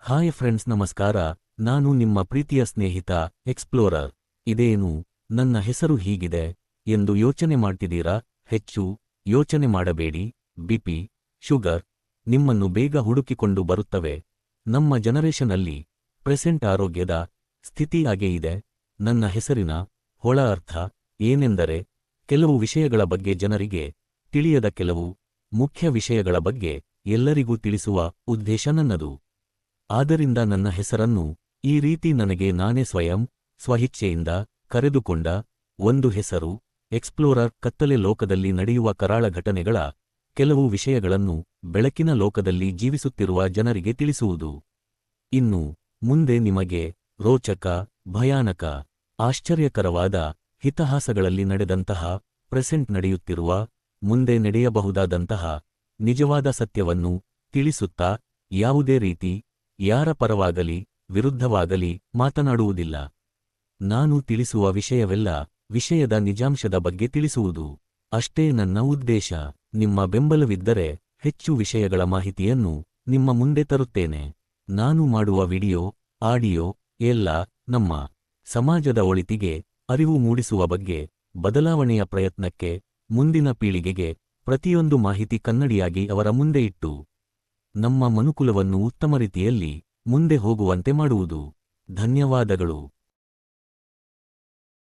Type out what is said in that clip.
Hi friends, ನಮಸ್ಕಾರ. ನಾನು ನಿಮ್ಮ ಪ್ರೀತಿಯ ಸ್ನೇಹಿತ ಎಕ್ಸ್ಪ್ಲೋರರ್. ಇದೇನು ನನ್ನ ಹೆಸರು ಹೀಗಿದೆ ಎಂದು ಯೋಚನೆ ಮಾಡ್ತಿದ್ದೀರಾ? ಹೆಚ್ಚು ಯೋಚನೆ ಮಾಡಬೇಡಿ. ಬಿಪಿ, ಶುಗರ್ ನಿಮ್ಮನ್ನು ಬೇಗ ಹುಡುಕಿಕೊಂಡು ಬರುತ್ತವೆ. ನಮ್ಮ ಜನರೇಷನಲ್ಲಿ ಪ್ರೆಸೆಂಟ್ ಆರೋಗ್ಯದ ಸ್ಥಿತಿ ಹಾಗೇ ಇದೆ. ನನ್ನ ಹೆಸರಿನ ಒಳ ಅರ್ಥ ಏನೆಂದರೆ, ಕೆಲವು ವಿಷಯಗಳ ಬಗ್ಗೆ ಜನರಿಗೆ ತಿಳಿಯದ ಕೆಲವು ಮುಖ್ಯ ವಿಷಯಗಳ ಬಗ್ಗೆ ಎಲ್ಲರಿಗೂ ತಿಳಿಸುವ ಉದ್ದೇಶ ನನ್ನದು. ಆದ್ದರಿಂದ ನನ್ನ ಹೆಸರನ್ನು ಈ ರೀತಿ ನನಗೆ ನಾನೇ ಸ್ವಇಚ್ಛೆಯಿಂದ ಕರೆದುಕೊಂಡ ಒಂದು ಹೆಸರು ಎಕ್ಸ್ಪ್ಲೋರರ್. ಕತ್ತಲೆ ಲೋಕದಲ್ಲಿ ನಡೆಯುವ ಕರಾಳ ಘಟನೆಗಳ ಕೆಲವು ವಿಷಯಗಳನ್ನು ಬೆಳಕಿನ ಲೋಕದಲ್ಲಿ ಜೀವಿಸುತ್ತಿರುವ ಜನರಿಗೆ ತಿಳಿಸುವುದು. ಇನ್ನು ಮುಂದೆ ನಿಮಗೆ ರೋಚಕ, ಭಯಾನಕ, ಆಶ್ಚರ್ಯಕರವಾದ ಇತಿಹಾಸಗಳಲ್ಲಿ ನಡೆದಂತಹ, ಪ್ರೆಸೆಂಟ್ ನಡೆಯುತ್ತಿರುವ, ಮುಂದೆ ನಡೆಯಬಹುದಾದಂತಹ ನಿಜವಾದ ಸತ್ಯವನ್ನು ತಿಳಿಸುತ್ತಾ ಯಾವುದೇ ರೀತಿ ಯಾರ ಪರವಾಗಲಿ ವಿರುದ್ಧವಾಗಲಿ ಮಾತನಾಡುವುದಿಲ್ಲ. ನಾನು ತಿಳಿಸುವ ವಿಷಯವೆಲ್ಲ ವಿಷಯದ ನಿಜಾಂಶದ ಬಗ್ಗೆ ತಿಳಿಸುವುದು ಅಷ್ಟೇ ನನ್ನ ಉದ್ದೇಶ. ನಿಮ್ಮ ಬೆಂಬಲವಿದ್ದರೆ ಹೆಚ್ಚು ವಿಷಯಗಳ ಮಾಹಿತಿಯನ್ನು ನಿಮ್ಮ ಮುಂದೆ ತರುತ್ತೇನೆ. ನಾನು ಮಾಡುವ ವಿಡಿಯೋ, ಆಡಿಯೋ ಎಲ್ಲ ನಮ್ಮ ಸಮಾಜದ ಒಳಿತಿಗೆ, ಅರಿವು ಮೂಡಿಸುವ ಬಗ್ಗೆ, ಬದಲಾವಣೆಯ ಪ್ರಯತ್ನಕ್ಕೆ, ಮುಂದಿನ ಪೀಳಿಗೆಗೆ ಪ್ರತಿಯೊಂದು ಮಾಹಿತಿ ಕನ್ನಡಿಯಾಗಿ ಅವರ ಮುಂದೆ ಇಟ್ಟು ನಮ್ಮ ಮನುಕುಲವನ್ನು ಉತ್ತಮ ರೀತಿಯಲ್ಲಿ ಮುಂದೆ ಹೋಗುವಂತೆ ಮಾಡುವುದು. ಧನ್ಯವಾದಗಳು.